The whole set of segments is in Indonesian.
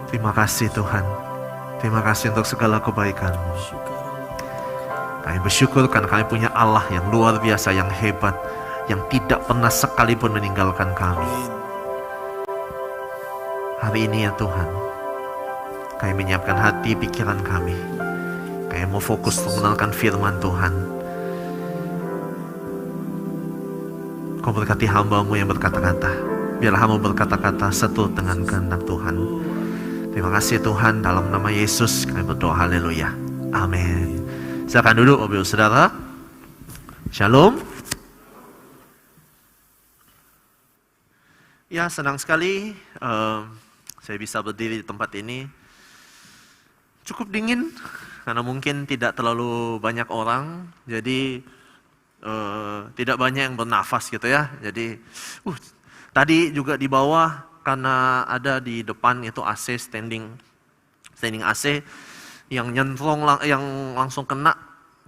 Terima kasih Tuhan. Terima kasih untuk segala kebaikan-Mu. Kami bersyukur karena kami punya Allah yang luar biasa, yang hebat, yang tidak pernah sekalipun meninggalkan kami. Hari ini ya Tuhan, kami menyiapkan hati pikiran kami. Kami mau fokus untuk mendengarkan firman Tuhan. Kau berkati hamba-Mu yang berkata-kata. Biarlah hamba berkata-kata seturut dengan kehendak Tuhan. Terima kasih Tuhan, dalam nama Yesus kami berdoa, haleluya, amin. Silakan duduk Bapak Ibu Saudara. Shalom. Ya, senang sekali saya bisa berdiri di tempat ini. Cukup dingin karena mungkin tidak terlalu banyak orang, jadi tidak banyak yang bernafas gitu ya. Jadi tadi juga di bawah karena ada di depan itu AC, standing AC yang nyentrong, yang langsung kena.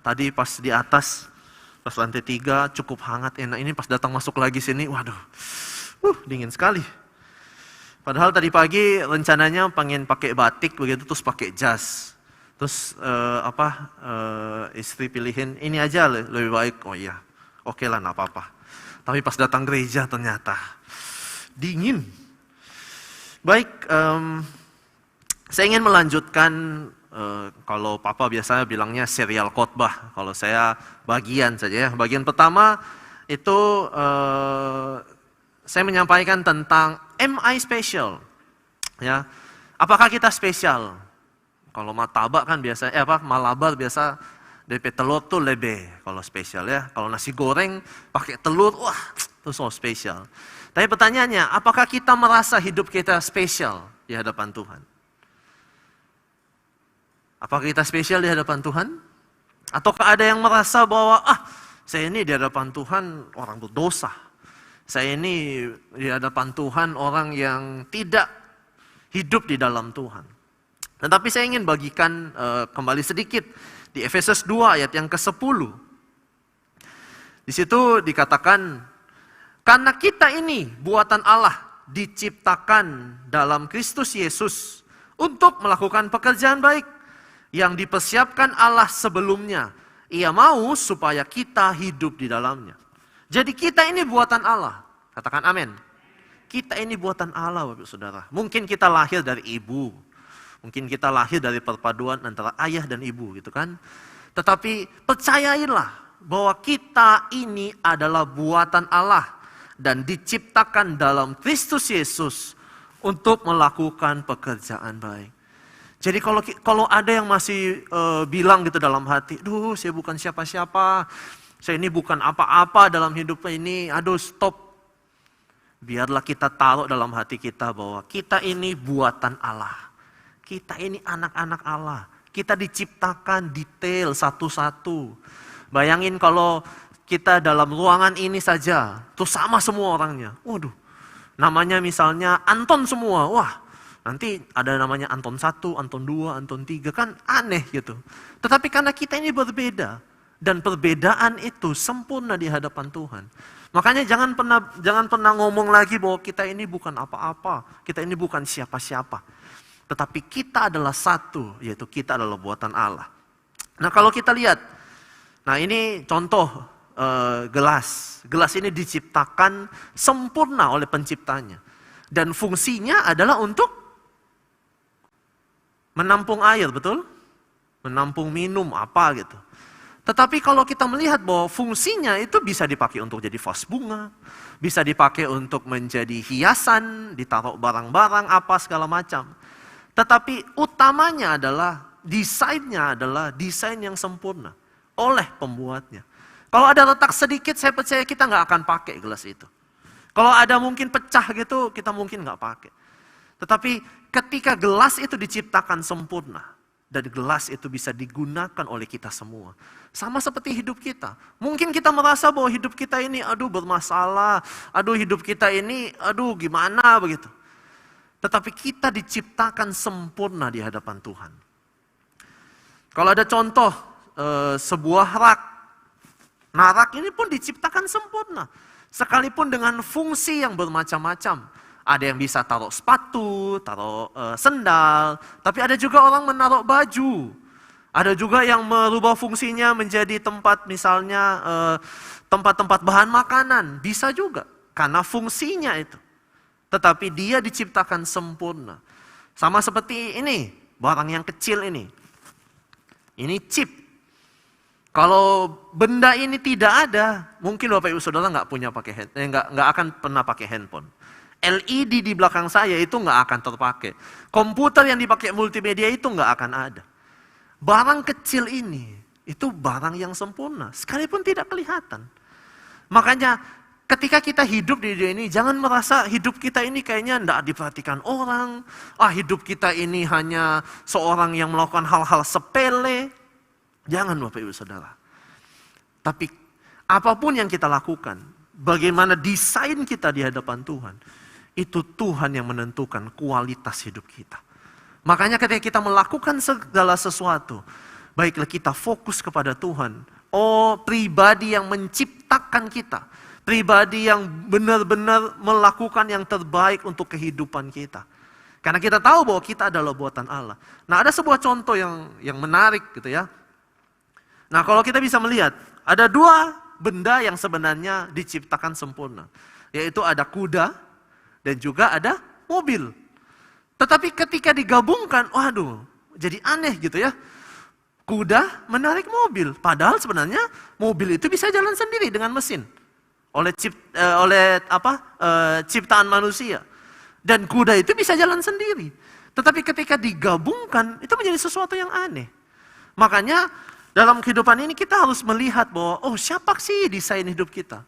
Tadi pas di atas, pas lantai 3 cukup hangat, enak. Ini pas datang masuk lagi sini, waduh, dingin sekali. Padahal tadi pagi rencananya pengen pakai batik begitu, terus pakai jas. Terus istri pilihin ini aja lebih baik. Oh iya, oke lah, nggak apa-apa. Tapi pas datang gereja ternyata dingin. Baik, saya ingin melanjutkan. Kalau Papa biasanya bilangnya serial khotbah. Kalau saya bagian saja ya. Bagian pertama itu saya menyampaikan tentang am I special? Ya, apakah kita spesial? Kalau martabak kan biasa, malabar biasa DP telur tuh lebe kalau spesial ya. Kalau nasi goreng pakai telur, wah itu so spesial. Tapi pertanyaannya, apakah kita merasa hidup kita spesial di hadapan Tuhan? Apakah kita spesial di hadapan Tuhan? Ataukah ada yang merasa bahwa, saya ini di hadapan Tuhan orang berdosa. Saya ini di hadapan Tuhan orang yang tidak hidup di dalam Tuhan. Tetapi saya ingin bagikan kembali sedikit di Efesus 2 ayat yang ke-10. Di situ dikatakan, karena kita ini buatan Allah diciptakan dalam Kristus Yesus untuk melakukan pekerjaan baik yang dipersiapkan Allah sebelumnya. Ia mau supaya kita hidup di dalamnya. Jadi kita ini buatan Allah. Katakan amin. Kita ini buatan Allah, Bapak Saudara. Mungkin kita lahir dari ibu. Mungkin kita lahir dari perpaduan antara ayah dan ibu gitu kan. Tetapi percayailah bahwa kita ini adalah buatan Allah dan diciptakan dalam Kristus Yesus untuk melakukan pekerjaan baik. Jadi kalau ada yang masih bilang gitu dalam hati, duh saya bukan siapa-siapa, saya ini bukan apa-apa dalam hidup ini, aduh stop. Biarlah kita taruh dalam hati kita bahwa kita ini buatan Allah. Kita ini anak-anak Allah. Kita diciptakan detail satu-satu. Bayangin kalau kita dalam ruangan ini saja, tuh sama semua orangnya. Waduh, namanya misalnya Anton semua. Wah, nanti ada namanya Anton 1, Anton 2, Anton 3, kan aneh gitu. Tetapi karena kita ini berbeda, dan perbedaan itu sempurna di hadapan Tuhan. Makanya jangan pernah ngomong lagi bahwa kita ini bukan apa-apa, kita ini bukan siapa-siapa. Tetapi kita adalah satu, yaitu kita adalah buatan Allah. Nah kalau kita lihat, nah ini contoh gelas. Gelas ini diciptakan sempurna oleh penciptanya. Dan fungsinya adalah untuk menampung air, betul? Menampung minum, apa gitu. Tetapi kalau kita melihat bahwa fungsinya itu bisa dipakai untuk jadi vas bunga, bisa dipakai untuk menjadi hiasan, ditaruh barang-barang apa segala macam. Tetapi utamanya adalah desainnya adalah desain yang sempurna oleh pembuatnya. Kalau ada retak sedikit, saya percaya kita nggak akan pakai gelas itu. Kalau ada mungkin pecah gitu, kita mungkin nggak pakai. Tetapi ketika gelas itu diciptakan sempurna, dan gelas itu bisa digunakan oleh kita semua. Sama seperti hidup kita. Mungkin kita merasa bahwa hidup kita ini, aduh bermasalah, aduh hidup kita ini, aduh gimana begitu. Tetapi kita diciptakan sempurna di hadapan Tuhan. Kalau ada contoh sebuah rak, nah rak ini pun diciptakan sempurna. Sekalipun dengan fungsi yang bermacam-macam. Ada yang bisa taruh sepatu, taruh sendal, tapi ada juga orang menaruh baju. Ada juga yang merubah fungsinya menjadi tempat misalnya tempat-tempat bahan makanan, bisa juga karena fungsinya itu. Tetapi dia diciptakan sempurna. Sama seperti ini, barang yang kecil ini. Ini chip. Kalau benda ini tidak ada, mungkin Bapak Ibu Saudara nggak akan pernah pakai handphone. LED di belakang saya itu nggak akan terpakai. Komputer yang dipakai multimedia itu nggak akan ada. Barang kecil ini, itu barang yang sempurna, sekalipun tidak kelihatan. Makanya ketika kita hidup di dunia ini, jangan merasa hidup kita ini kayaknya nggak diperhatikan orang. Hidup kita ini hanya seorang yang melakukan hal-hal sepele. Jangan Bapak Ibu Saudara. Tapi apapun yang kita lakukan, bagaimana desain kita di hadapan Tuhan, itu Tuhan yang menentukan kualitas hidup kita. Makanya ketika kita melakukan segala sesuatu, baiklah kita fokus kepada Tuhan. Pribadi yang menciptakan kita. Pribadi yang benar-benar melakukan yang terbaik untuk kehidupan kita. Karena kita tahu bahwa kita adalah buatan Allah. Nah, ada sebuah contoh yang menarik gitu ya. Nah, kalau kita bisa melihat, ada dua benda yang sebenarnya diciptakan sempurna. Yaitu ada kuda dan juga ada mobil. Tetapi ketika digabungkan, waduh, jadi aneh gitu ya. Kuda menarik mobil, padahal sebenarnya mobil itu bisa jalan sendiri dengan mesin. Oleh ciptaan manusia. Dan kuda itu bisa jalan sendiri. Tetapi ketika digabungkan, itu menjadi sesuatu yang aneh. Makanya dalam kehidupan ini kita harus melihat bahwa, siapa sih desain hidup kita?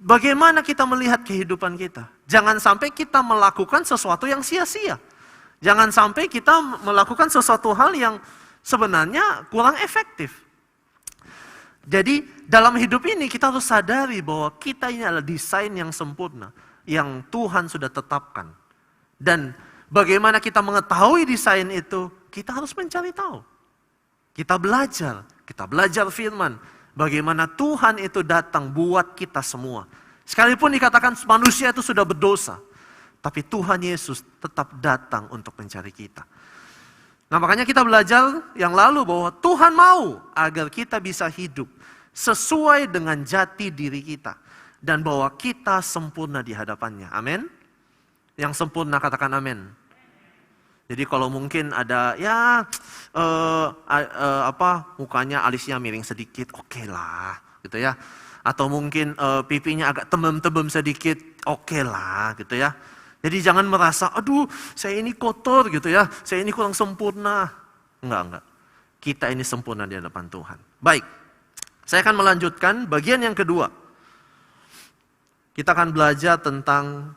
Bagaimana kita melihat kehidupan kita? Jangan sampai kita melakukan sesuatu yang sia-sia. Jangan sampai kita melakukan sesuatu hal yang sebenarnya kurang efektif. Jadi dalam hidup ini kita harus sadari bahwa kita ini adalah desain yang sempurna. Yang Tuhan sudah tetapkan. Dan bagaimana kita mengetahui desain itu, kita harus mencari tahu. Kita belajar firman. Bagaimana Tuhan itu datang buat kita semua. Sekalipun dikatakan manusia itu sudah berdosa. Tapi Tuhan Yesus tetap datang untuk mencari kita. Nah, makanya kita belajar yang lalu bahwa Tuhan mau agar kita bisa hidup sesuai dengan jati diri kita. Dan bahwa kita sempurna di hadapannya. Amin. Yang sempurna katakan amin. Jadi kalau mungkin ada mukanya alisnya miring sedikit, oke lah, gitu ya. Atau mungkin pipinya agak tembem-tembem sedikit, oke lah, gitu ya. Jadi jangan merasa, aduh saya ini kotor gitu ya, saya ini kurang sempurna. Enggak. Kita ini sempurna di hadapan Tuhan. Baik, saya akan melanjutkan bagian yang kedua. Kita akan belajar tentang,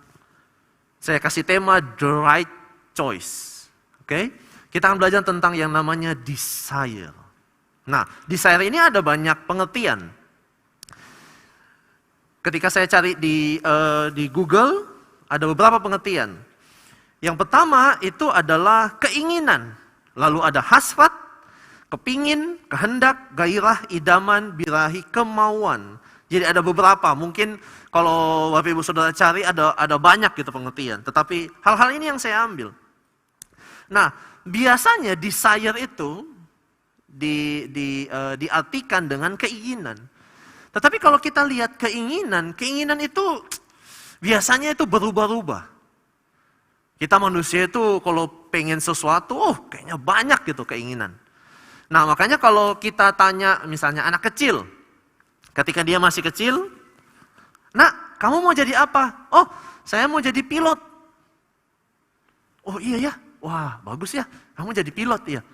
saya kasih tema The Right Choice. Oke, kita akan belajar tentang yang namanya desire. Nah, desire ini ada banyak pengertian. Ketika saya cari di Google, ada beberapa pengertian. Yang pertama itu adalah keinginan. Lalu ada hasrat, kepingin, kehendak, gairah, idaman, birahi, kemauan. Jadi ada beberapa, mungkin kalau Bapak Ibu Saudara cari ada banyak gitu pengertian. Tetapi hal-hal ini yang saya ambil. Nah, biasanya desire itu diartikan dengan keinginan. Tetapi kalau kita lihat keinginan itu biasanya itu berubah-ubah. Kita manusia itu kalau pengen sesuatu, kayaknya banyak gitu keinginan. Nah, makanya kalau kita tanya misalnya anak kecil, ketika dia masih kecil, "Nak, kamu mau jadi apa?" "Oh, saya mau jadi pilot." "Oh iya ya, wah bagus ya, kamu jadi pilot ya."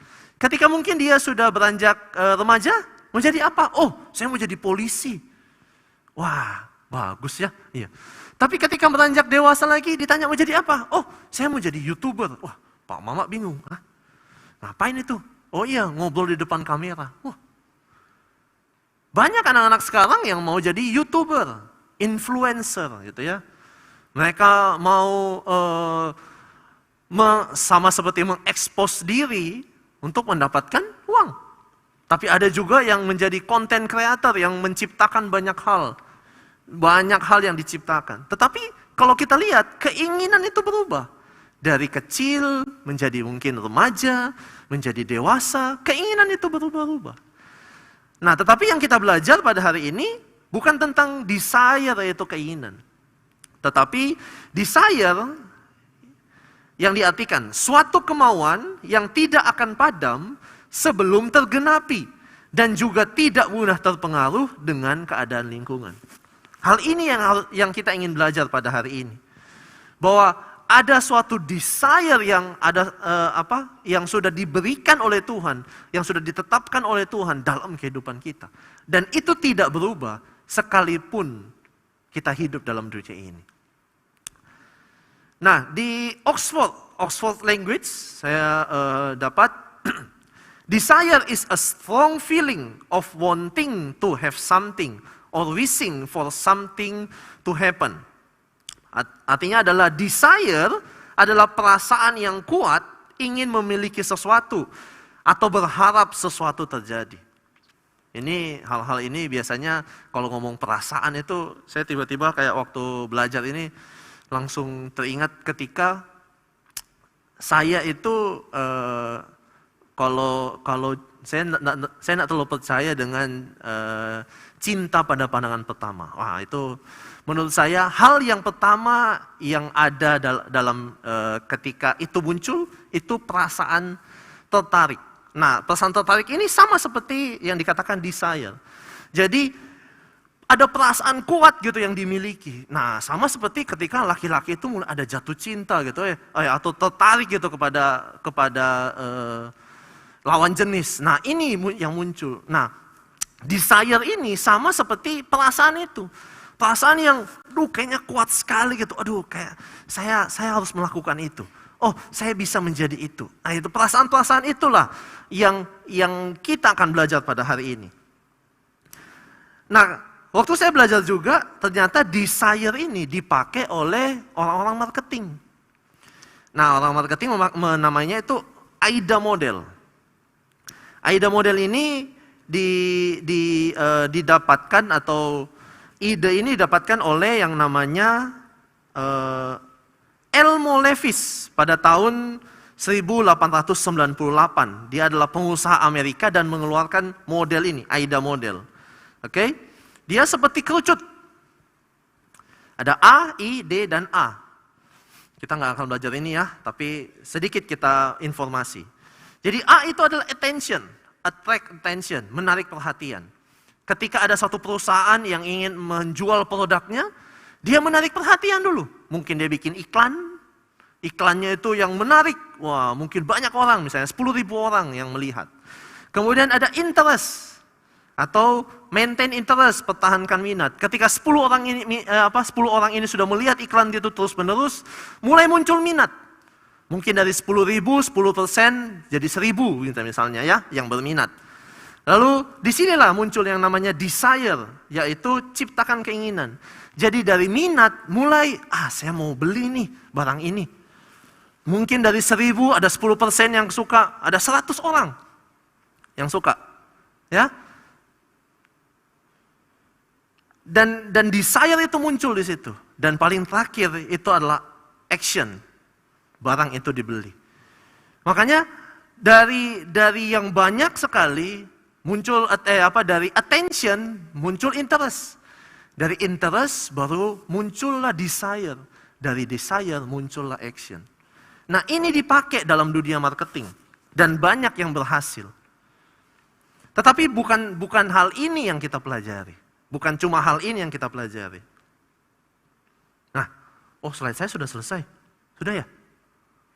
Ketika mungkin dia sudah beranjak remaja, mau jadi apa? "Oh, saya mau jadi polisi." Wah, bagus ya. Iya. Tapi ketika beranjak dewasa lagi, ditanya mau jadi apa? "Oh, saya mau jadi YouTuber." Wah, Pak Mama bingung. "Hah? Ngapain itu?" "Oh iya, ngobrol di depan kamera." Wah. Banyak anak-anak sekarang yang mau jadi YouTuber, influencer gitu ya. Mereka mau sama seperti mengekspos diri untuk mendapatkan uang. Tapi ada juga yang menjadi content creator yang menciptakan banyak hal. Banyak hal yang diciptakan. Tetapi kalau kita lihat, keinginan itu berubah. Dari kecil menjadi mungkin remaja, menjadi dewasa, keinginan itu berubah-ubah. Nah, tetapi yang kita belajar pada hari ini bukan tentang desire, yaitu keinginan. Tetapi desire yang diartikan suatu kemauan yang tidak akan padam sebelum tergenapi dan juga tidak mudah terpengaruh dengan keadaan lingkungan. Hal ini yang kita ingin belajar pada hari ini. Bahwa ada suatu desire yang yang sudah diberikan oleh Tuhan, yang sudah ditetapkan oleh Tuhan dalam kehidupan kita. Dan itu tidak berubah sekalipun kita hidup dalam dunia ini. Nah, di Oxford Language saya dapat desire is a strong feeling of wanting to have something or wishing for something to happen. Artinya adalah desire adalah perasaan yang kuat ingin memiliki sesuatu atau berharap sesuatu terjadi. Ini hal-hal ini biasanya kalau ngomong perasaan itu saya tiba-tiba kayak waktu belajar ini langsung teringat ketika saya itu kalau saya tidak terlalu percaya dengan cinta pada pandangan pertama. Wah, itu menurut saya hal yang pertama yang ada dalam ketika itu muncul itu perasaan tertarik. Nah, perasaan tertarik ini sama seperti yang dikatakan desire. Jadi ada perasaan kuat gitu yang dimiliki. Nah, sama seperti ketika laki-laki itu mulai ada jatuh cinta gitu ya, atau tertarik gitu kepada lawan jenis. Nah, ini yang muncul. Nah, desire ini sama seperti perasaan itu. Perasaan yang, kayaknya kuat sekali gitu. Aduh, kayak saya harus melakukan itu. Oh, saya bisa menjadi itu. Nah, itu perasaan-perasaan itulah yang kita akan belajar pada hari ini. Nah, waktu saya belajar juga, ternyata desire ini dipakai oleh orang-orang marketing. Nah, orang marketing namanya itu AIDA model. AIDA model ini didapatkan atau ide ini didapatkan oleh yang namanya Elmo Levis pada tahun 1898. Dia adalah pengusaha Amerika dan mengeluarkan model ini, AIDA model. Oke? Dia seperti kerucut. Ada A, I, D, dan A. Kita nggak akan belajar ini ya, tapi sedikit kita informasi. Jadi A itu adalah attention, attract attention, menarik perhatian. Ketika ada satu perusahaan yang ingin menjual produknya, dia menarik perhatian dulu. Mungkin dia bikin iklan, iklannya itu yang menarik. Wah, mungkin banyak orang, misalnya 10.000 orang yang melihat. Kemudian ada interest, atau maintain interest, pertahankan minat. Ketika 10 orang ini sudah melihat iklan itu terus-menerus, mulai muncul minat. Mungkin dari 10.000, 10% jadi 1.000 gitu misalnya ya, yang berminat. Lalu disinilah muncul yang namanya desire, yaitu ciptakan keinginan. Jadi dari minat mulai, saya mau beli nih barang ini. Mungkin dari 1.000 ada 10% yang suka, ada 100 orang yang suka. Ya. Dan desire itu muncul di situ. Dan paling terakhir itu adalah action. Barang itu dibeli. Makanya dari yang banyak sekali muncul dari attention muncul interest. Dari interest baru muncullah desire. Dari desire muncullah action. Nah, ini dipakai dalam dunia marketing dan banyak yang berhasil. Tetapi bukan hal ini yang kita pelajari. Bukan cuma hal ini yang kita pelajari. Nah, slide saya sudah selesai. Sudah ya?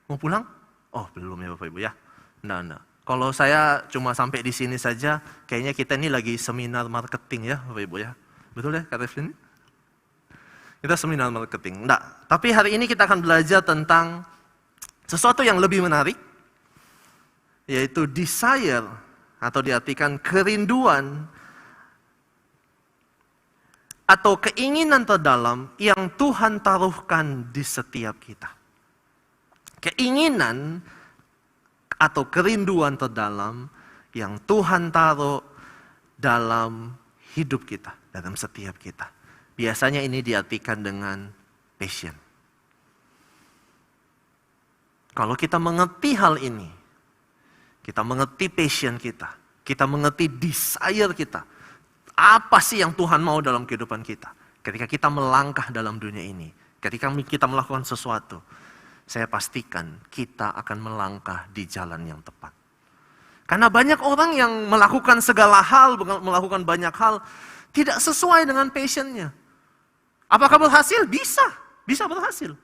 Mau pulang? Oh, belum ya Bapak Ibu ya. Nah. Kalau saya cuma sampai di sini saja, kayaknya kita ini lagi seminar marketing ya Bapak Ibu ya. Betul ya Kak Revlin? Kita seminar marketing. Enggak, tapi hari ini kita akan belajar tentang sesuatu yang lebih menarik, yaitu desire, atau diartikan kerinduan, atau keinginan terdalam yang Tuhan taruhkan di setiap kita. Keinginan atau kerinduan terdalam yang Tuhan taruh dalam hidup kita, dalam setiap kita. Biasanya ini diartikan dengan Passion. Kalau kita mengerti hal ini, kita mengerti passion kita mengerti desire kita. Apa sih yang Tuhan mau dalam kehidupan kita? Ketika kita melangkah dalam dunia ini, ketika kita melakukan sesuatu, saya pastikan kita akan melangkah di jalan yang tepat. Karena banyak orang yang melakukan segala hal, melakukan banyak hal, tidak sesuai dengan passionnya. Apakah berhasil? Bisa berhasil.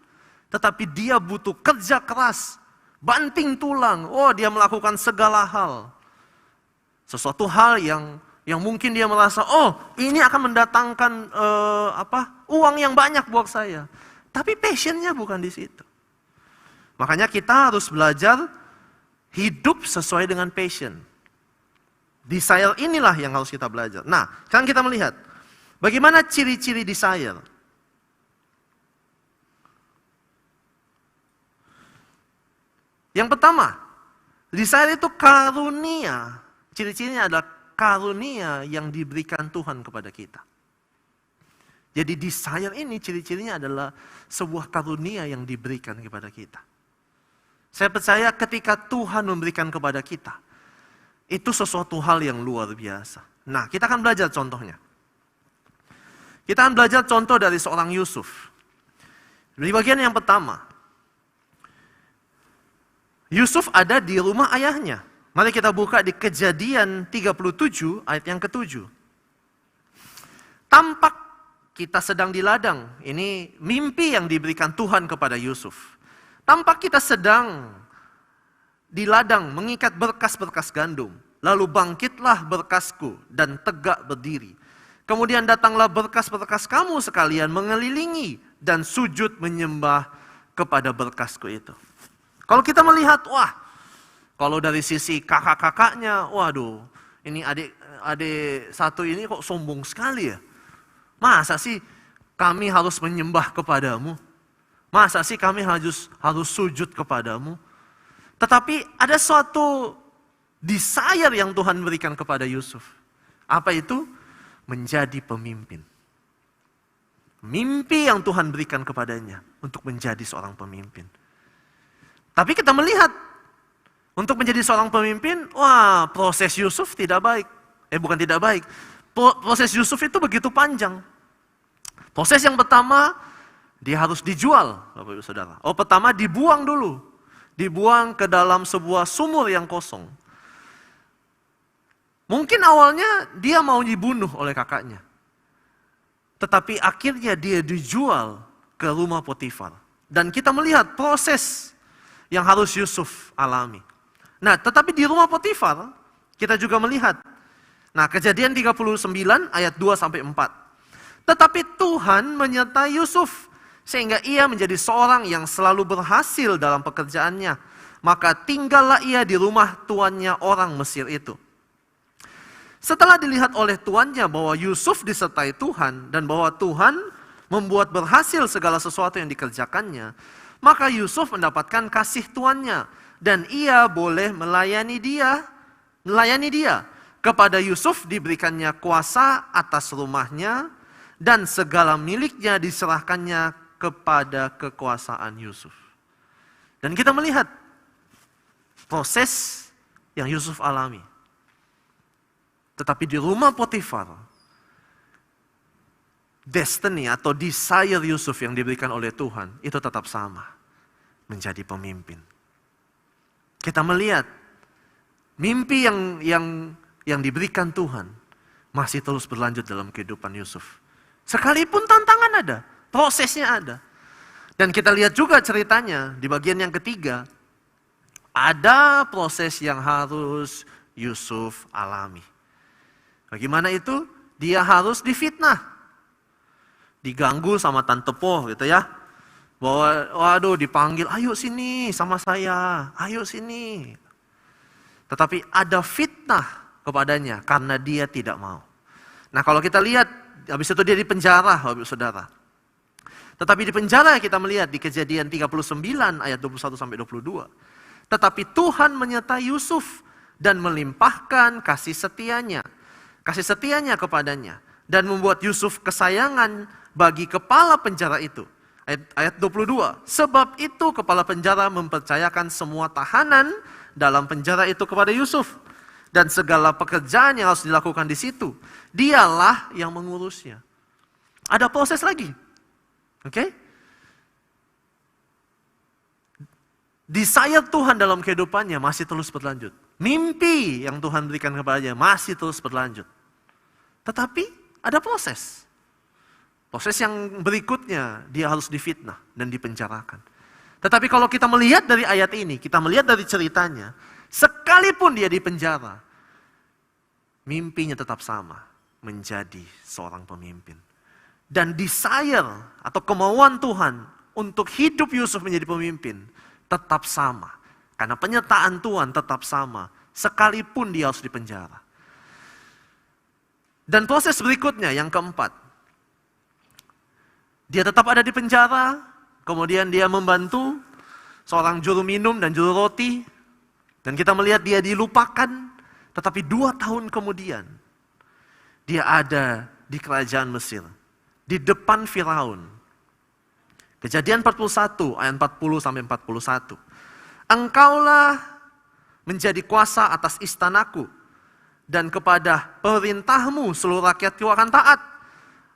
Tetapi dia butuh kerja keras, banting tulang. Oh, dia melakukan segala hal. Sesuatu hal yang mungkin dia merasa, oh ini akan mendatangkan uang yang banyak buat saya. Tapi passionnya bukan di situ. Makanya kita harus belajar hidup sesuai dengan passion. Desire inilah yang harus kita belajar. Nah, sekarang kita melihat bagaimana ciri-ciri desire. Yang pertama, desire itu karunia. Ciri-cirinya adalah karunia yang diberikan Tuhan kepada kita. Jadi desire ini ciri-cirinya adalah sebuah karunia yang diberikan kepada kita. Saya percaya ketika Tuhan memberikan kepada kita, itu sesuatu hal yang luar biasa. Nah, kita akan belajar contohnya. Kita akan belajar contoh dari seorang Yusuf. Di bagian yang pertama, Yusuf ada di rumah ayahnya. Mari kita buka di Kejadian 37 ayat yang ke-7. Tampak kita sedang di ladang. Ini mimpi yang diberikan Tuhan kepada Yusuf. Tampak kita sedang di ladang mengikat berkas-berkas gandum. Lalu bangkitlah berkasku dan tegak berdiri. Kemudian datanglah berkas-berkas kamu sekalian mengelilingi dan sujud menyembah kepada berkasku itu. Kalau kita melihat, wah, kalau dari sisi kakak-kakaknya, waduh, ini adik satu ini kok sombong sekali ya. Masa sih kami harus menyembah kepadamu? Masa sih kami harus sujud kepadamu? Tetapi ada suatu desire yang Tuhan berikan kepada Yusuf. Apa itu? Menjadi pemimpin. Mimpi yang Tuhan berikan kepadanya untuk menjadi seorang pemimpin. Tapi kita melihat, untuk menjadi seorang pemimpin, wah, proses Yusuf tidak baik. Bukan tidak baik. Proses Yusuf itu begitu panjang. Proses yang pertama, dia harus dijual, Bapak Ibu Saudara. Pertama dibuang dulu. Dibuang ke dalam sebuah sumur yang kosong. Mungkin awalnya dia mau dibunuh oleh kakaknya. Tetapi akhirnya dia dijual ke rumah Potifar. Dan kita melihat proses yang harus Yusuf alami. Nah, tetapi di rumah Potifar, kita juga melihat. Nah, Kejadian 39 ayat 2-4. Tetapi Tuhan menyertai Yusuf, sehingga ia menjadi seorang yang selalu berhasil dalam pekerjaannya. Maka tinggallah ia di rumah tuannya orang Mesir itu. Setelah dilihat oleh tuannya bahwa Yusuf disertai Tuhan, dan bahwa Tuhan membuat berhasil segala sesuatu yang dikerjakannya, maka Yusuf mendapatkan kasih tuannya, dan ia boleh melayani dia. Kepada Yusuf diberikannya kuasa atas rumahnya, dan segala miliknya diserahkannya kepada kekuasaan Yusuf. Dan kita melihat proses yang Yusuf alami. Tetapi di rumah Potifar, destiny atau desire Yusuf yang diberikan oleh Tuhan itu tetap sama, menjadi pemimpin. Kita melihat mimpi yang diberikan Tuhan masih terus berlanjut dalam kehidupan Yusuf. Sekalipun tantangan ada, prosesnya ada. Dan kita lihat juga ceritanya di bagian yang ketiga, ada proses yang harus Yusuf alami. Bagaimana itu? Dia harus difitnah. Diganggu sama Tante Po gitu ya. Bahwa waduh dipanggil, ayo sini sama saya, ayo sini. Tetapi ada fitnah kepadanya karena dia tidak mau. Nah, kalau kita lihat, habis itu dia dipenjara, Bapak Saudara. Tetapi di penjara kita melihat di Kejadian 39 ayat 21-22. Tetapi Tuhan menyertai Yusuf dan melimpahkan kasih setianya kepadanya, dan membuat Yusuf kesayangan bagi kepala penjara itu. Ayat 22. Sebab itu kepala penjara mempercayakan semua tahanan dalam penjara itu kepada Yusuf. Dan segala pekerjaan yang harus dilakukan di situ, dialah yang mengurusnya. Ada proses lagi. Oke? Desire Tuhan dalam kehidupannya masih terus berlanjut. Mimpi yang Tuhan berikan kepadanya masih terus berlanjut. Tetapi ada proses. Proses yang berikutnya, dia harus difitnah dan dipenjarakan. Tetapi kalau kita melihat dari ayat ini, kita melihat dari ceritanya, sekalipun dia dipenjara, mimpinya tetap sama, menjadi seorang pemimpin. Dan desire atau kemauan Tuhan untuk hidup Yusuf menjadi pemimpin tetap sama. Karena penyertaan Tuhan tetap sama, sekalipun dia harus dipenjara. Dan proses berikutnya, yang keempat, dia tetap ada di penjara, kemudian dia membantu seorang juru minum dan juru roti, dan kita melihat dia dilupakan, tetapi 2 tahun kemudian, dia ada di kerajaan Mesir, di depan Firaun. Kejadian 41, ayat 40-41. Engkaulah menjadi kuasa atas istanaku, dan kepada perintahmu seluruh rakyatku akan taat.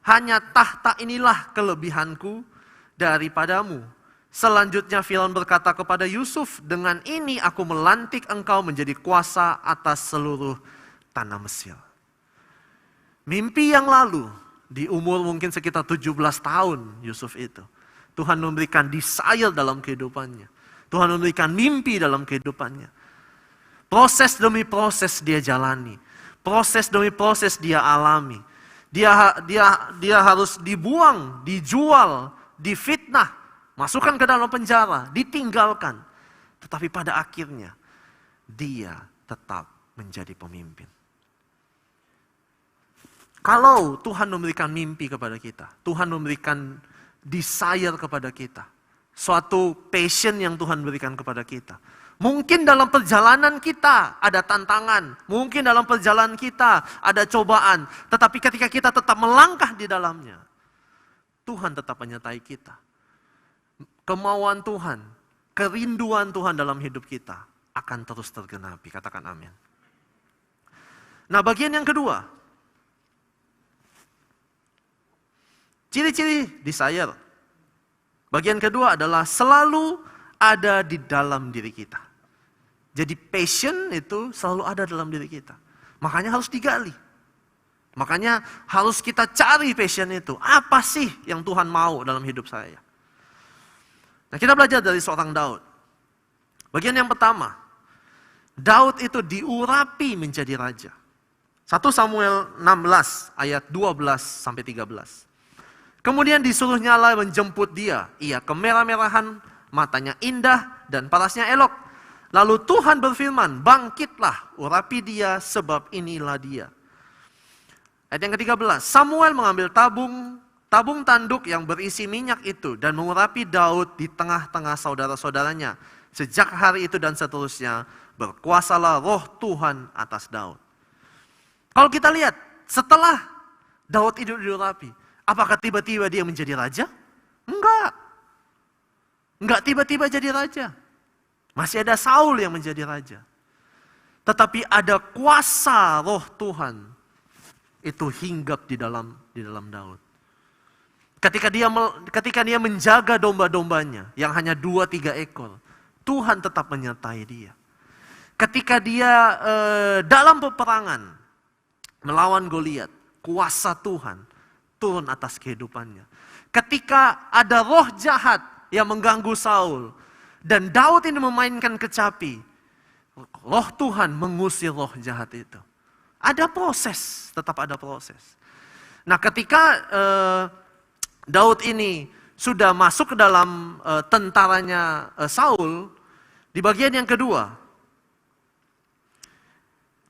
Hanya tahta inilah kelebihanku daripadamu. Selanjutnya Firaun berkata kepada Yusuf, dengan ini aku melantik engkau menjadi kuasa atas seluruh tanah Mesir. Mimpi yang lalu, di umur mungkin sekitar 17 tahun Yusuf itu, Tuhan memberikan desire dalam kehidupannya. Tuhan memberikan mimpi dalam kehidupannya. Proses demi proses dia jalani. Proses demi proses dia alami. Dia harus dibuang, dijual, difitnah, masukkan ke dalam penjara, ditinggalkan. Tetapi pada akhirnya, dia tetap menjadi pemimpin. Kalau Tuhan memberikan mimpi kepada kita, Tuhan memberikan desire kepada kita, suatu passion yang Tuhan berikan kepada kita. Mungkin dalam perjalanan kita ada tantangan, mungkin dalam perjalanan kita ada cobaan, tetapi ketika kita tetap melangkah di dalamnya, Tuhan tetap menyertai kita. Kemauan Tuhan, kerinduan Tuhan dalam hidup kita akan terus tergenapi. Katakan amin. Nah, bagian yang kedua, ciri-ciri desire. Bagian kedua adalah selalu ada di dalam diri kita. Jadi passion itu selalu ada dalam diri kita. Makanya harus digali. Makanya harus kita cari passion itu. Apa sih yang Tuhan mau dalam hidup saya? Nah, kita belajar dari seorang Daud. Bagian yang pertama, Daud itu diurapi menjadi raja. 1 Samuel 16 ayat 12-13. Kemudian disuruh nyala menjemput dia. Ia kemerah-merahan, matanya indah dan parasnya elok. Lalu Tuhan berfirman, bangkitlah, urapi dia sebab inilah dia. Ayat yang ke-13, Samuel mengambil tabung tanduk yang berisi minyak itu dan mengurapi Daud di tengah-tengah saudara-saudaranya. Sejak hari itu dan seterusnya, berkuasalah roh Tuhan atas Daud. Kalau kita lihat, setelah Daud itu diurapi, apakah tiba-tiba dia menjadi raja? Enggak. Enggak tiba-tiba jadi raja. Masih ada Saul yang menjadi raja. Tetapi ada kuasa roh Tuhan itu hinggap di dalam Daud. Ketika dia menjaga domba-dombanya yang hanya 2-3 ekor, Tuhan tetap menyertai dia. Ketika dia dalam peperangan melawan Goliat, kuasa Tuhan turun atas kehidupannya. Ketika ada roh jahat yang mengganggu Saul, dan Daud ini memainkan kecapi, roh Tuhan mengusir roh jahat itu. Ada proses, tetap ada proses. Nah, ketika Daud ini sudah masuk ke dalam tentaranya Saul, di bagian yang kedua,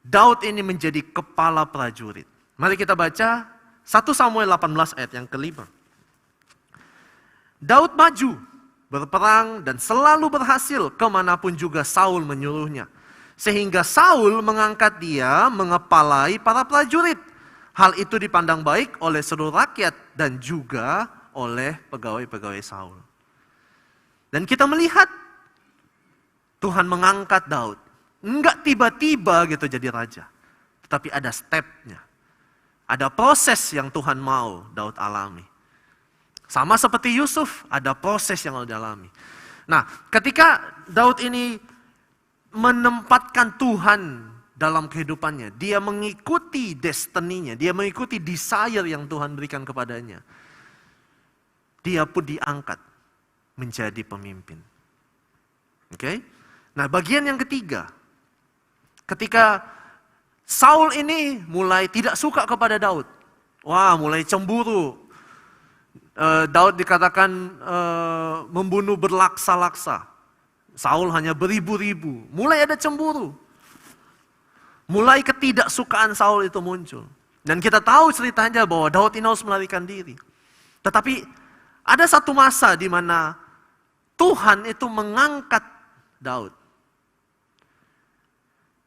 Daud ini menjadi kepala prajurit. Mari kita baca 1 Samuel 18 ayat yang ke-5. Daud maju, berperang dan selalu berhasil kemanapun juga Saul menyuruhnya. Sehingga Saul mengangkat dia mengepalai para prajurit. Hal itu dipandang baik oleh seluruh rakyat dan juga oleh pegawai-pegawai Saul. Dan kita melihat Tuhan mengangkat Daud. Enggak tiba-tiba gitu jadi raja. Tetapi ada stepnya. Ada proses yang Tuhan mau Daud alami. Sama seperti Yusuf, ada proses yang harus dialami. Nah, ketika Daud ini menempatkan Tuhan dalam kehidupannya, dia mengikuti destininya, dia mengikuti desire yang Tuhan berikan kepadanya. Dia pun diangkat menjadi pemimpin. Oke? Nah, bagian yang ketiga, ketika Saul ini mulai tidak suka kepada Daud. Wah, mulai cemburu. Daud dikatakan membunuh berlaksa-laksa. Saul hanya beribu-ribu. Mulai ada cemburu. Mulai ketidaksukaan Saul itu muncul. Dan kita tahu ceritanya bahwa Daud ini harus melarikan diri. Tetapi ada satu masa di mana Tuhan itu mengangkat Daud.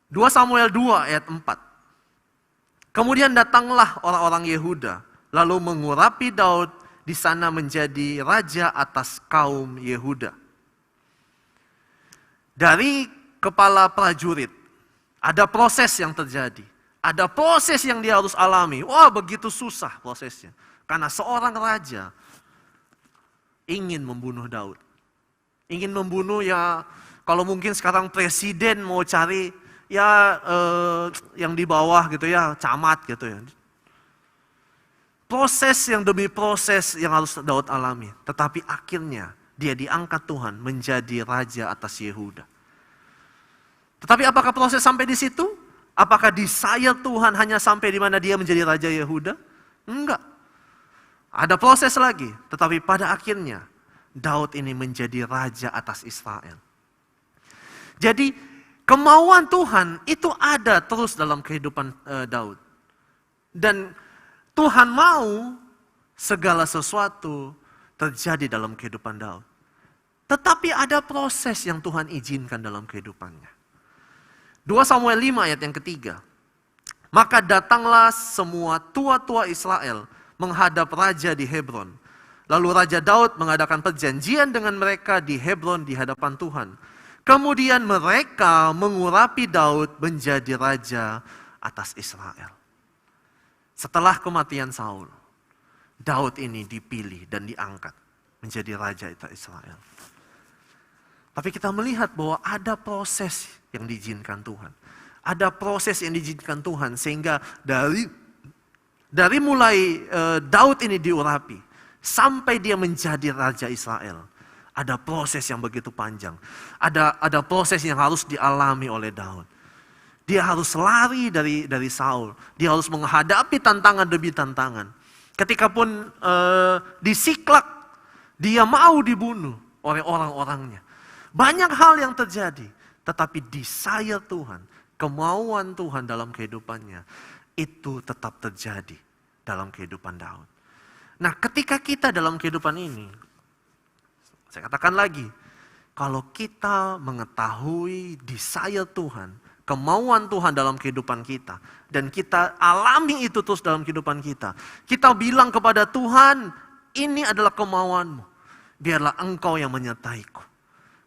2 Samuel 2 ayat 4. Kemudian datanglah orang-orang Yehuda, lalu mengurapi Daud di sana menjadi raja atas kaum Yehuda. Dari kepala prajurit, ada proses yang terjadi. Ada proses yang dia harus alami. Wah, begitu susah prosesnya. Karena seorang raja ingin membunuh Daud. Ingin membunuh ya, kalau mungkin sekarang presiden mau cari ya yang di bawah gitu ya, camat gitu ya. Proses yang demi proses yang harus Daud alami. Tetapi akhirnya dia diangkat Tuhan menjadi raja atas Yehuda. Tetapi apakah proses sampai di situ? Apakah desire Tuhan hanya sampai di mana dia menjadi raja Yehuda? Enggak. Ada proses lagi. Tetapi pada akhirnya Daud ini menjadi raja atas Israel. Jadi kemauan Tuhan itu ada terus dalam kehidupan Daud. Dan Tuhan mau segala sesuatu terjadi dalam kehidupan Daud. Tetapi ada proses yang Tuhan izinkan dalam kehidupannya. 2 Samuel 5 ayat yang ketiga. Maka datanglah semua tua-tua Israel menghadap raja di Hebron. Lalu Raja Daud mengadakan perjanjian dengan mereka di Hebron di hadapan Tuhan. Kemudian mereka mengurapi Daud menjadi raja atas Israel. Setelah kematian Saul, Daud ini dipilih dan diangkat menjadi raja atas Israel. Tapi kita melihat bahwa ada proses yang diizinkan Tuhan. Ada proses yang diizinkan Tuhan sehingga dari mulai Daud ini diurapi sampai dia menjadi raja Israel. Ada proses yang begitu panjang. Ada proses yang harus dialami oleh Daud. Dia harus lari dari Saul. Dia harus menghadapi tantangan demi tantangan. Ketika pun di Siklak, dia mau dibunuh oleh orang-orangnya. Banyak hal yang terjadi. Tetapi desire Tuhan, kemauan Tuhan dalam kehidupannya, itu tetap terjadi dalam kehidupan Daud. Nah, ketika kita dalam kehidupan ini, saya katakan lagi, kalau kita mengetahui desire Tuhan, kemauan Tuhan dalam kehidupan kita, dan kita alami itu terus dalam kehidupan kita, kita bilang kepada Tuhan, ini adalah kemauan-Mu, biarlah Engkau yang menyertaiku.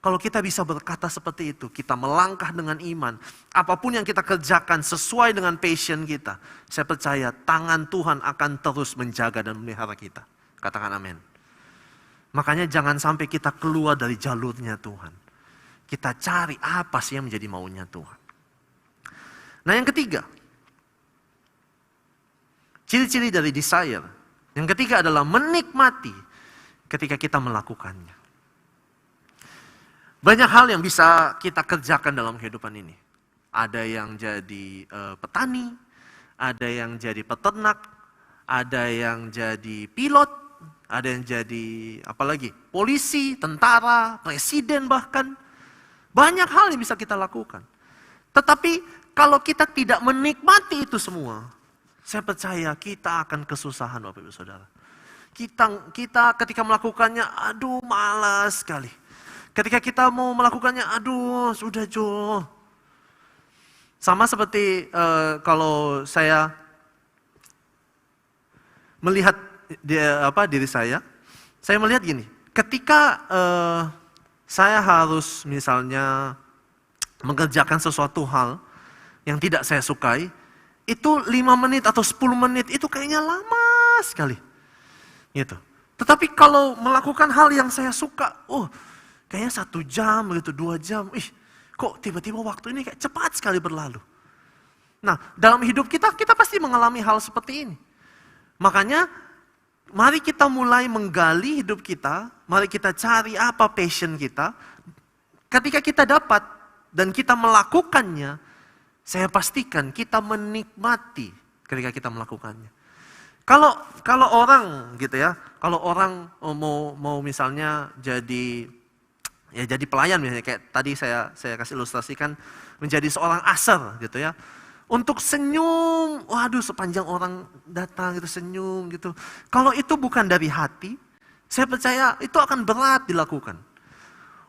Kalau kita bisa berkata seperti itu, kita melangkah dengan iman, apapun yang kita kerjakan sesuai dengan passion kita, saya percaya tangan Tuhan akan terus menjaga dan memelihara kita. Katakan amin. Makanya jangan sampai kita keluar dari jalurnya Tuhan. Kita cari apa sih yang menjadi maunya Tuhan. Nah, yang ketiga, ciri-ciri dari desire. Yang ketiga adalah menikmati ketika kita melakukannya. Banyak hal yang bisa kita kerjakan dalam kehidupan ini. Ada yang jadi petani, ada yang jadi peternak, ada yang jadi pilot, ada yang jadi apalagi polisi, tentara, presiden bahkan. Banyak hal yang bisa kita lakukan. Tetapi kalau kita tidak menikmati itu semua, saya percaya kita akan kesusahan Bapak Ibu Saudara. Kita ketika melakukannya, aduh malas sekali. Ketika kita mau melakukannya, aduh sudah Jo. Sama seperti kalau saya melihat diri saya, Saya melihat gini, ketika saya harus misalnya mengerjakan sesuatu hal yang tidak saya sukai, itu 5 menit atau 10 menit itu kayaknya lama sekali. Gitu. Tetapi kalau melakukan hal yang saya suka, kayaknya 1 jam, gitu, 2 jam, kok tiba-tiba waktu ini kayak cepat sekali berlalu. Nah, dalam hidup kita pasti mengalami hal seperti ini. Makanya, mari kita mulai menggali hidup kita, mari kita cari apa passion kita. Ketika kita dapat dan kita melakukannya, saya pastikan kita menikmati ketika kita melakukannya. Kalau orang gitu ya, kalau orang mau misalnya jadi pelayan misalnya, kayak tadi saya kasih ilustrasikan menjadi seorang usher gitu ya. Untuk senyum, waduh sepanjang orang datang gitu senyum gitu. Kalau itu bukan dari hati, saya percaya itu akan berat dilakukan.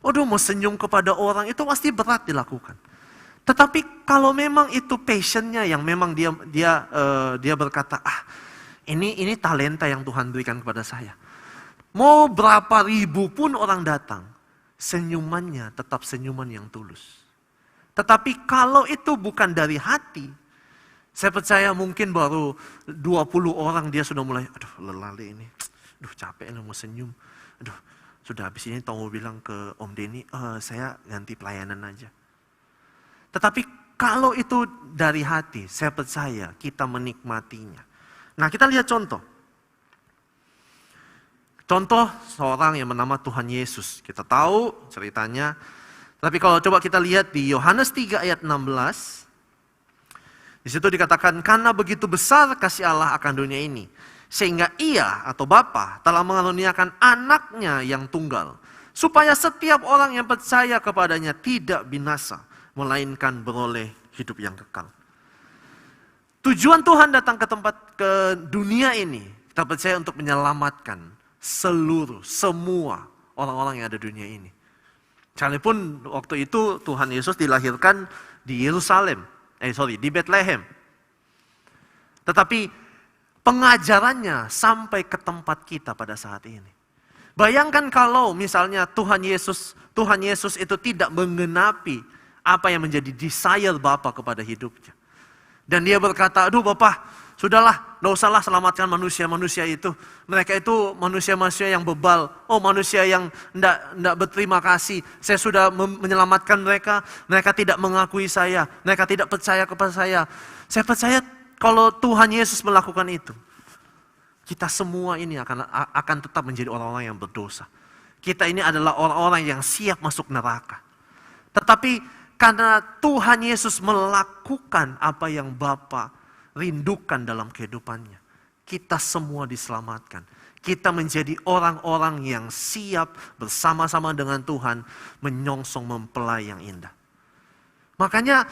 Waduh mau senyum kepada orang itu pasti berat dilakukan. Tetapi kalau memang itu passionnya yang memang dia berkata, ini talenta yang Tuhan berikan kepada saya. Mau berapa ribu pun orang datang, senyumannya tetap senyuman yang tulus. Tetapi kalau itu bukan dari hati, saya percaya mungkin baru 20 orang dia sudah mulai, lelah ini, capek ini mau senyum, sudah habis ini tolong bilang ke Om Denny, saya ganti pelayanan aja. Tetapi kalau itu dari hati, saya percaya kita menikmatinya. Nah kita lihat contoh. Contoh seorang yang bernama Tuhan Yesus. Kita tahu ceritanya. Tapi kalau coba kita lihat di Yohanes 3 ayat 16. Di situ dikatakan, karena begitu besar kasih Allah akan dunia ini. Sehingga ia atau Bapa telah mengaruniakan anaknya yang tunggal. Supaya setiap orang yang percaya kepadanya tidak binasa. Melainkan beroleh hidup yang kekal. Tujuan Tuhan datang ke dunia ini, kita percaya untuk menyelamatkan semua orang-orang yang ada di dunia ini. Sekalipun waktu itu Tuhan Yesus dilahirkan di di Bethlehem. Tetapi pengajarannya sampai ke tempat kita pada saat ini. Bayangkan kalau misalnya Tuhan Yesus itu tidak menggenapi apa yang menjadi desire Bapa kepada hidupnya. Dan dia berkata, Bapak, sudahlah, tidak usahlah selamatkan manusia-manusia itu. Mereka itu manusia-manusia yang bebal. Manusia yang tidak berterima kasih. Saya sudah menyelamatkan mereka. Mereka tidak mengakui saya. Mereka tidak percaya kepada saya. Saya percaya kalau Tuhan Yesus melakukan itu, kita semua ini akan tetap menjadi orang-orang yang berdosa. Kita ini adalah orang-orang yang siap masuk neraka. Tetapi karena Tuhan Yesus melakukan apa yang Bapa rindukan dalam kehidupannya, kita semua diselamatkan. Kita menjadi orang-orang yang siap bersama-sama dengan Tuhan menyongsong mempelai yang indah. Makanya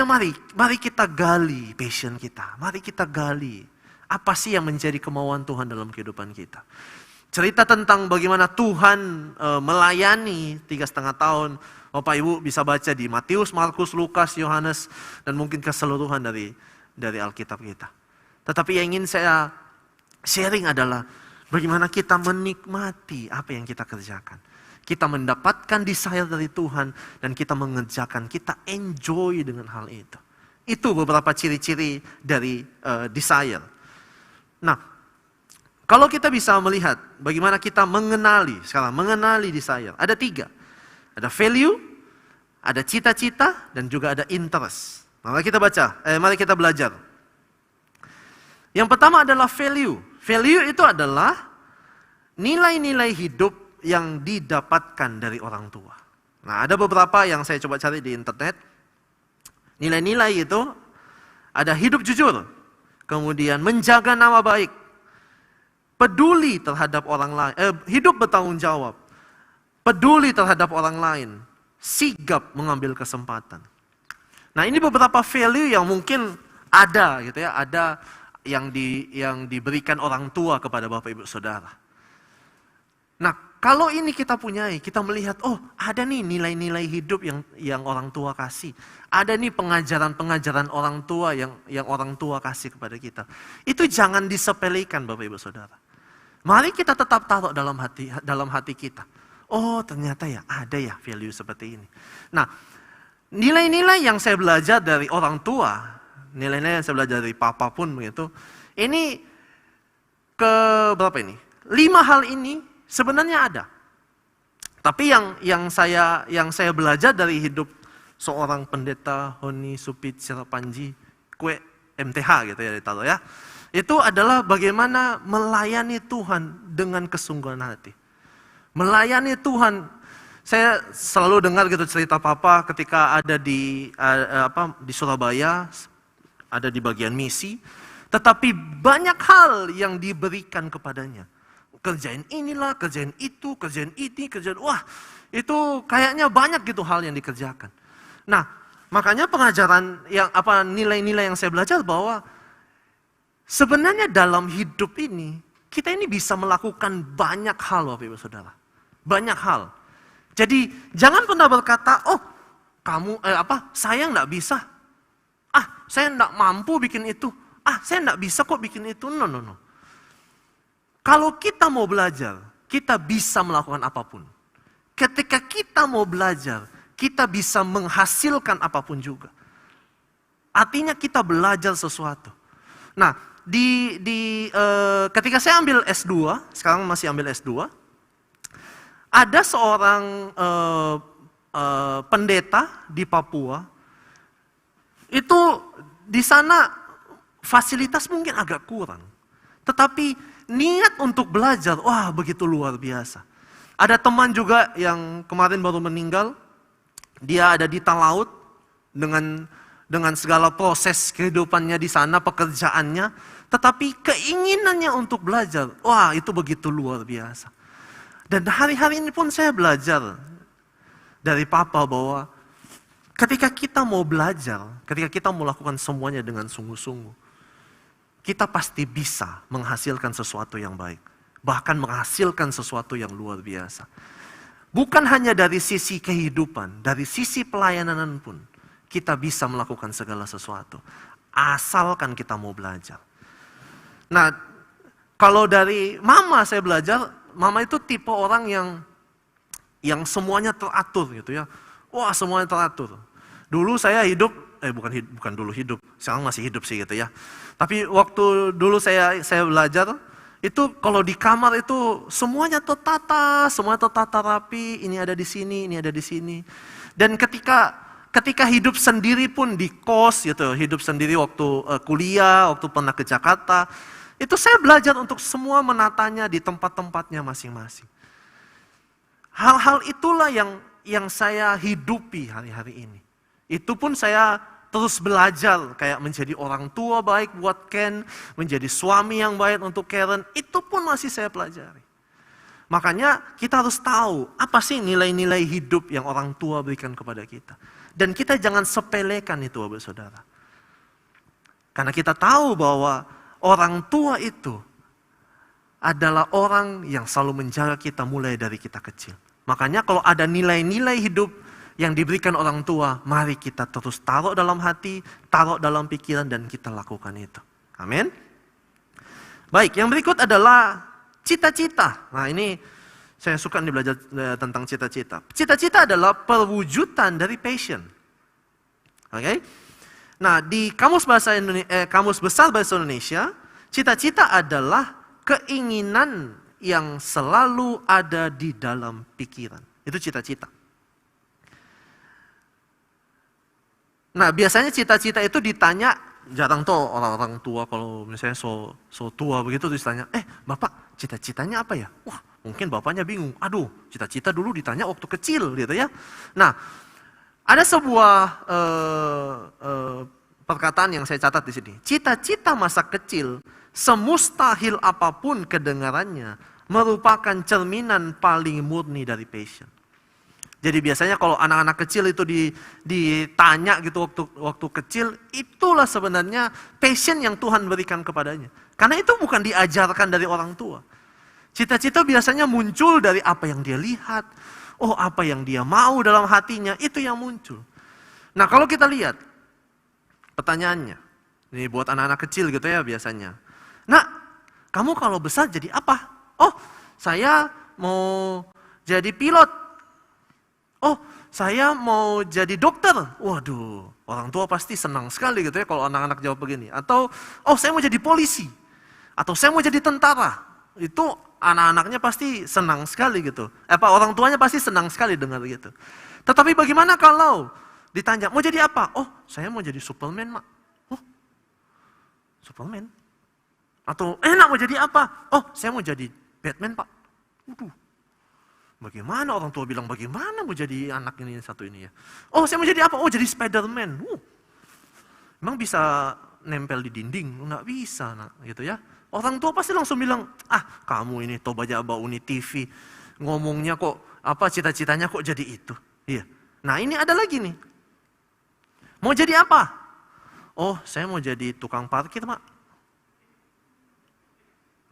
mari kita gali passion kita. Mari kita gali apa sih yang menjadi kemauan Tuhan dalam kehidupan kita. Cerita tentang bagaimana Tuhan melayani 3,5 tahun. Bapak Ibu bisa baca di Matius, Markus, Lukas, Yohanes, dan mungkin keseluruhan dari Alkitab kita. Tetapi yang ingin saya sharing adalah bagaimana kita menikmati apa yang kita kerjakan. Kita mendapatkan desire dari Tuhan dan kita mengerjakan, kita enjoy dengan hal itu. Itu beberapa ciri-ciri dari desire. Nah, kalau kita bisa melihat bagaimana kita mengenali desire, ada 3. Ada value, ada cita-cita, dan juga ada interest. Mari kita belajar. Yang pertama adalah value. Value itu adalah nilai-nilai hidup yang didapatkan dari orang tua. Nah, ada beberapa yang saya coba cari di internet. Nilai-nilai itu ada hidup jujur, kemudian menjaga nama baik, peduli terhadap orang lain, hidup bertanggung jawab, peduli terhadap orang lain, sigap mengambil kesempatan. Nah, ini beberapa value yang mungkin ada gitu ya, ada yang diberikan orang tua kepada Bapak Ibu Saudara. Nah, kalau ini kita punyai, kita melihat, ada nih nilai-nilai hidup yang orang tua kasih. Ada nih pengajaran-pengajaran orang tua yang orang tua kasih kepada kita. Itu jangan disepelekan Bapak Ibu Saudara. Mari kita tetap taruh dalam hati kita. Oh, ternyata ya ada ya value seperti ini. Nah, nilai-nilai yang saya belajar dari orang tua, nilai-nilai yang saya belajar dari papa pun begitu. Ini berapa ini? 5 hal ini sebenarnya ada. Tapi yang saya belajar dari hidup seorang pendeta Honi Supit Sirapanji, kue MTH gitu ya ditaruh ya. Itu adalah bagaimana melayani Tuhan dengan kesungguhan hati. Melayani Tuhan. Saya selalu dengar gitu cerita papa ketika ada di Surabaya, ada di bagian misi, tetapi banyak hal yang diberikan kepadanya. Kerjain inilah, kerjain itu, kerjain ini, kerjain wah, itu kayaknya banyak gitu hal yang dikerjakan. Nah, makanya pengajaran nilai-nilai yang saya belajar bahwa sebenarnya dalam hidup ini, kita ini bisa melakukan banyak hal, Bapak Ibu Saudara. Banyak hal. Jadi, jangan pernah berkata, oh, saya nggak bisa. Saya nggak mampu bikin itu. Saya nggak bisa kok bikin itu. No. Kalau kita mau belajar, kita bisa melakukan apapun. Ketika kita mau belajar, kita bisa menghasilkan apapun juga. Artinya kita belajar sesuatu. Nah, ketika saya ambil S2, sekarang masih ambil S2, ada seorang pendeta di Papua, itu di sana fasilitas mungkin agak kurang. Tetapi niat untuk belajar, wah begitu luar biasa. Ada teman juga yang kemarin baru meninggal, dia ada di Talaut dengan segala proses kehidupannya di sana, pekerjaannya, tetapi keinginannya untuk belajar, wah itu begitu luar biasa. Dan hari-hari ini pun saya belajar dari papa bahwa ketika kita mau belajar, ketika kita mau lakukan semuanya dengan sungguh-sungguh, kita pasti bisa menghasilkan sesuatu yang baik. Bahkan menghasilkan sesuatu yang luar biasa. Bukan hanya dari sisi kehidupan, dari sisi pelayanan pun, kita bisa melakukan segala sesuatu. Asalkan kita mau belajar. Nah, kalau dari mama saya belajar, mama itu tipe orang yang semuanya teratur gitu ya. Wah, semuanya teratur. Dulu saya hidup, bukan dulu hidup, sekarang masih hidup sih gitu ya. Tapi waktu dulu saya belajar, itu kalau di kamar itu semuanya tertata, rapi, ini ada di sini, ini ada di sini. Dan ketika hidup sendiri pun di kos gitu, hidup sendiri waktu kuliah, waktu pernah ke Jakarta, itu saya belajar untuk semua menatanya di tempat-tempatnya masing-masing. Hal-hal itulah yang saya hidupi hari-hari ini. Itu pun saya terus belajar kayak menjadi orang tua baik buat Ken, menjadi suami yang baik untuk Karen, itu pun masih saya pelajari. Makanya kita harus tahu apa sih nilai-nilai hidup yang orang tua berikan kepada kita. Dan kita jangan sepelekan itu, Bapak Saudara. Karena kita tahu bahwa orang tua itu adalah orang yang selalu menjaga kita mulai dari kita kecil. Makanya kalau ada nilai-nilai hidup yang diberikan orang tua, mari kita terus taruh dalam hati, taruh dalam pikiran, dan kita lakukan itu. Amin. Baik, yang berikut adalah cita-cita. Nah ini saya suka nih belajar tentang cita-cita. Cita-cita adalah perwujudan dari passion. Oke? Nah di Kamus Besar Bahasa Indonesia, cita-cita adalah keinginan yang selalu ada di dalam pikiran. Itu cita-cita. Nah biasanya cita-cita itu ditanya, jarang tuh orang-orang tua kalau misalnya so tua begitu terus ditanya, Bapak cita-citanya apa ya? Wah mungkin bapaknya bingung, aduh cita-cita dulu ditanya waktu kecil gitu ya. Nah ada sebuah perkataan yang saya catat di sini. Cita-cita masa kecil, semustahil apapun kedengarannya, merupakan cerminan paling murni dari passion. Jadi biasanya kalau anak-anak kecil itu ditanya gitu waktu kecil, itulah sebenarnya passion yang Tuhan berikan kepadanya. Karena itu bukan diajarkan dari orang tua. Cita-cita biasanya muncul dari apa yang dia lihat, apa yang dia mau dalam hatinya, itu yang muncul. Nah kalau kita lihat, pertanyaannya, ini buat anak-anak kecil gitu ya biasanya. Nah, kamu kalau besar jadi apa? Oh, saya mau jadi pilot. Oh, saya mau jadi dokter. Waduh, orang tua pasti senang sekali gitu ya kalau anak-anak jawab begini. Atau, oh saya mau jadi polisi. Atau saya mau jadi tentara. Itu anak-anaknya pasti senang sekali gitu. Orang tuanya pasti senang sekali dengar gitu. Tetapi bagaimana kalau ditanya, mau jadi apa? Oh, saya mau jadi Superman, Mak. Oh, Superman. Atau enak mau jadi apa? Oh, saya mau jadi Batman, Pak. Waduh. Bagaimana orang tua bilang, bagaimana mau jadi anak ini satu ini ya? Oh, saya mau jadi apa? Oh, jadi Spider-Man. Emang bisa nempel di dinding? Nggak bisa, nak, gitu ya. Orang tua pasti langsung bilang, kamu ini toba jaba uni TV, ngomongnya kok, cita-citanya kok jadi itu. Iya. Nah ini ada lagi nih. Mau jadi apa? Oh, saya mau jadi tukang parkir, Mak.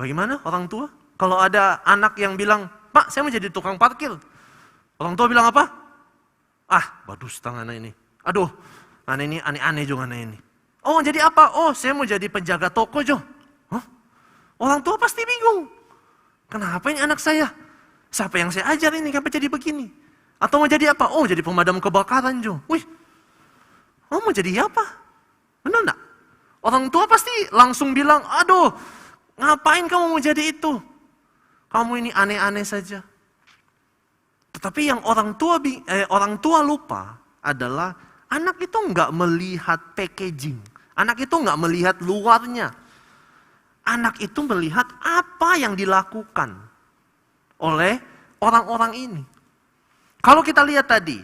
Bagaimana orang tua? Kalau ada anak yang bilang, Pak, saya mau jadi tukang parkir. Orang tua bilang apa? Badus tangan ini. Aduh, anak ini aneh-aneh juga anak ini. Oh, jadi apa? Oh, saya mau jadi penjaga toko, Jo. Orang tua pasti bingung. Kenapa ini anak saya? Siapa yang saya ajar ini? Kenapa jadi begini? Atau mau jadi apa? Oh, jadi pemadam kebakaran, Jo. Wih, mau jadi apa? Benar enggak? Orang tua pasti langsung bilang, aduh, ngapain kamu mau jadi itu? Kamu ini aneh-aneh saja. Tetapi yang orang tua lupa adalah anak itu enggak melihat packaging. Anak itu enggak melihat luarnya. Anak itu melihat apa yang dilakukan oleh orang-orang ini. Kalau kita lihat tadi,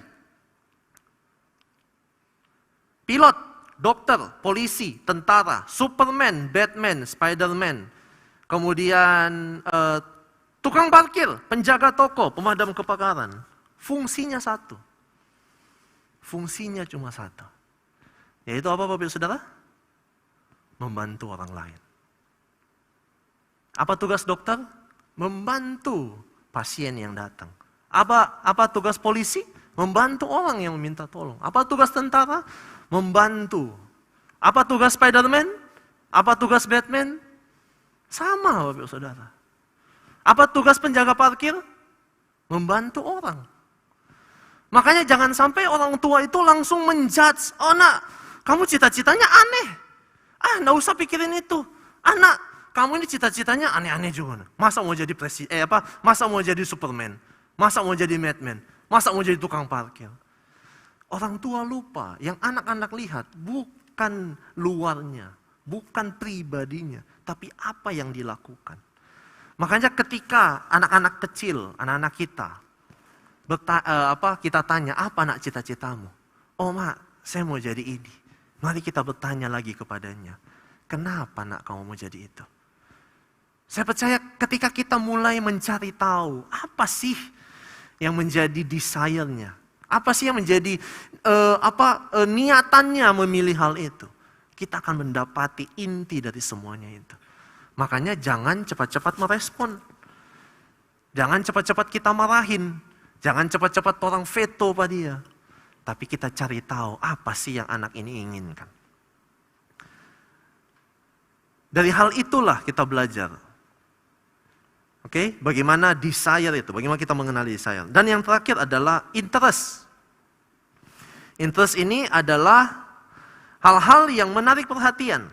pilot, dokter, polisi, tentara, Superman, Batman, Spiderman, kemudian tukang parkir, penjaga toko, pemadam kebakaran, fungsinya satu. Fungsinya cuma satu. Yaitu apa Bapak Ibu Saudara? Membantu orang lain. Apa tugas dokter? Membantu pasien yang datang. Apa tugas polisi? Membantu orang yang meminta tolong. Apa tugas tentara? Membantu. Apa tugas Spiderman? Apa tugas Batman? Sama Bapak Ibu Saudara. Apa tugas penjaga parkir? Membantu orang. Makanya jangan sampai orang tua itu langsung menjudge. Oh nak, kamu cita-citanya aneh. Nggak usah pikirin itu. Anak, kamu ini cita-citanya aneh-aneh juga. Masa mau jadi masa mau jadi Superman? Masa mau jadi Batman? Masa mau jadi tukang parkir? Orang tua lupa, yang anak-anak lihat bukan luarnya, bukan pribadinya, tapi apa yang dilakukan. Makanya ketika anak-anak kecil, anak-anak kita tanya, apa nak cita-citamu? Oh mak, saya mau jadi ini. Mari kita bertanya lagi kepadanya, kenapa nak kamu mau jadi itu? Saya percaya ketika kita mulai mencari tahu, apa sih yang menjadi desire-nya? Apa sih yang menjadi niatannya memilih hal itu? Kita akan mendapati inti dari semuanya itu. Makanya jangan cepat-cepat merespon. Jangan cepat-cepat kita marahin. Jangan cepat-cepat orang veto pada dia. Tapi kita cari tahu apa sih yang anak ini inginkan. Dari hal itulah kita belajar. Oke, bagaimana desire itu, bagaimana kita mengenali desire. Dan yang terakhir adalah interest. Interest ini adalah hal-hal yang menarik perhatian.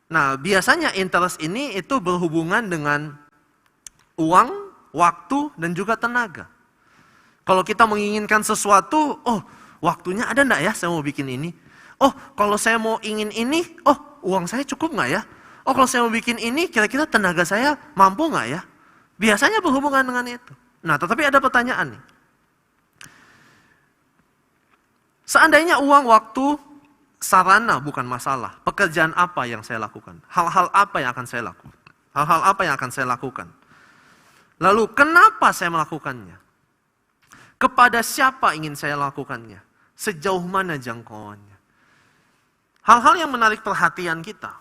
Nah, biasanya interest ini itu berhubungan dengan uang, waktu, dan juga tenaga. Kalau kita menginginkan sesuatu, waktunya ada enggak ya saya mau bikin ini? Kalau saya mau ingin ini, uang saya cukup enggak ya? Kalau saya mau bikin ini, kira-kira tenaga saya mampu nggak ya? Biasanya berhubungan dengan itu. Nah, tetapi ada pertanyaan nih. Seandainya uang, waktu, sarana bukan masalah. Pekerjaan apa yang saya lakukan? Hal-hal apa yang akan saya lakukan? Hal-hal apa yang akan saya lakukan? Lalu kenapa saya melakukannya? Kepada siapa ingin saya lakukannya? Sejauh mana jangkauannya? Hal-hal yang menarik perhatian kita.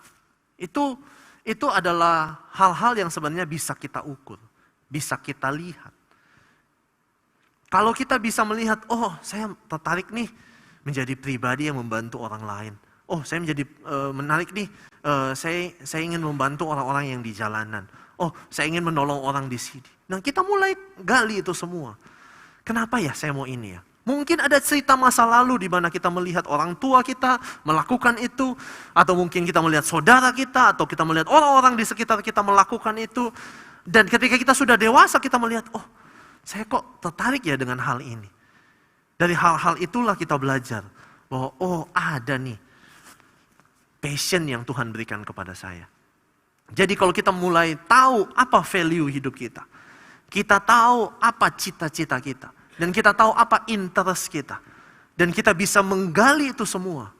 Itu adalah hal-hal yang sebenarnya bisa kita ukur, bisa kita lihat. Kalau kita bisa melihat, saya tertarik nih menjadi pribadi yang membantu orang lain. Saya menjadi menarik nih, saya ingin membantu orang-orang yang di jalanan. Oh, saya ingin menolong orang di sini. Nah, kita mulai gali itu semua. Kenapa ya saya mau ini ya? Mungkin ada cerita masa lalu di mana kita melihat orang tua kita melakukan itu, atau mungkin kita melihat saudara kita, atau kita melihat orang-orang di sekitar kita melakukan itu. Dan ketika kita sudah dewasa, kita melihat, oh, saya kok tertarik ya dengan hal ini. Dari hal-hal itulah kita belajar bahwa, oh, ada nih passion yang Tuhan berikan kepada saya. Jadi kalau kita mulai tahu apa value hidup kita tahu apa cita-cita kita, dan kita tahu apa interest kita, dan kita bisa menggali itu semua,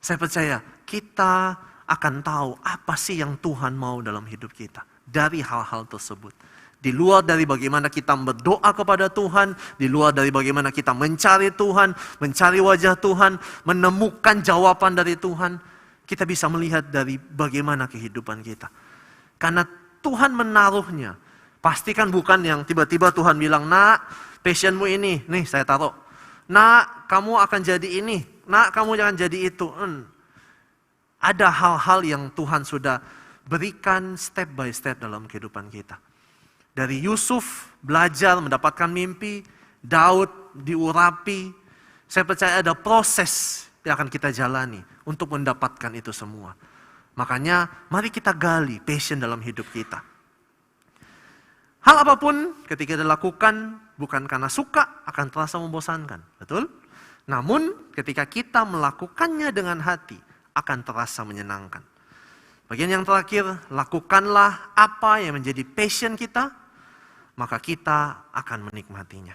saya percaya kita akan tahu apa sih yang Tuhan mau dalam hidup kita dari hal-hal tersebut. Di luar dari bagaimana kita berdoa kepada Tuhan, di luar dari bagaimana kita mencari Tuhan, mencari wajah Tuhan, menemukan jawaban dari Tuhan, kita bisa melihat dari bagaimana kehidupan kita. Karena Tuhan menaruhnya. Pastikan bukan yang tiba-tiba Tuhan bilang, nak, passionmu ini, nih saya taruh. Nak, kamu akan jadi ini. Nak, kamu jangan jadi itu. Ada hal-hal yang Tuhan sudah berikan step by step dalam kehidupan kita. Dari Yusuf belajar mendapatkan mimpi, Daud diurapi. Saya percaya ada proses yang akan kita jalani untuk mendapatkan itu semua. Makanya mari kita gali passion dalam hidup kita. Hal apapun ketika dilakukan bukan karena suka akan terasa membosankan, betul? Namun ketika kita melakukannya dengan hati akan terasa menyenangkan. Bagian yang terakhir, lakukanlah apa yang menjadi passion kita, maka kita akan menikmatinya.